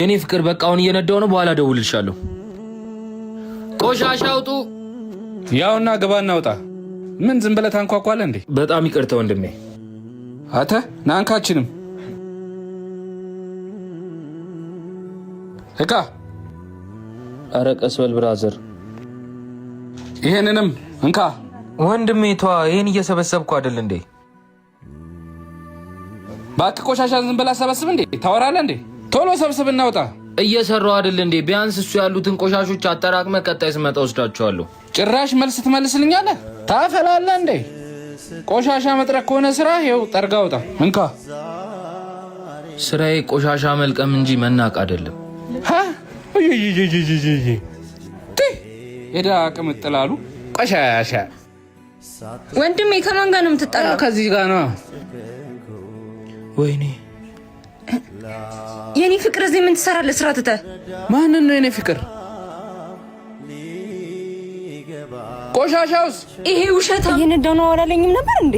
የኔ ፍቅር በቃ አሁን እየነዳው ነው። በኋላ ደውልልሻለሁ። ቆሻሻ አውጡ። ያውና ግባና አውጣ። ምን ዝም ብለህ ታንኳኳለህ እንዴ? በጣም ይቅርታ ወንድሜ። አተ ናንካችንም እቃ ኧረ ቀስ በል ብራዘር። ይሄንንም እንካ ወንድሜ። ተዋ፣ ይሄን እየሰበሰብኩ አይደል እንዴ? ባክ ቆሻሻ ዝም ብለህ ሰበስብ እንዴ? ታወራለህ እንዴ? ቶሎ ሰብስብ እናውጣ። እየሰራው አይደል እንዴ? ቢያንስ እሱ ያሉትን ቆሻሾች አጠራቅመህ ቀጣይ ስመጣ ወስዳቸዋለሁ። ጭራሽ መልስ ትመልስልኛለህ? ታፈላለህ እንዴ? ቆሻሻ መጥረግ ከሆነ ስራ ይኸው ጠርጋ አውጣ። እንካ። ስራዬ ቆሻሻ መልቀም እንጂ መናቅ አይደለም። ሄዳ ቅምጥላሉ ቆሻሻ። ወንድሜ ከማን ጋር ነው የምትጣላው? ከዚህ ጋር ነው። ወይኔ የኔ ፍቅር እዚህ ምን ትሰራለህ? ስራ ትተህ። ማንን ነው የኔ ፍቅር? ቆሻሻውስ? ይሄ ውሸታ እየነዳው ነው አላለኝም ነበር እንዴ?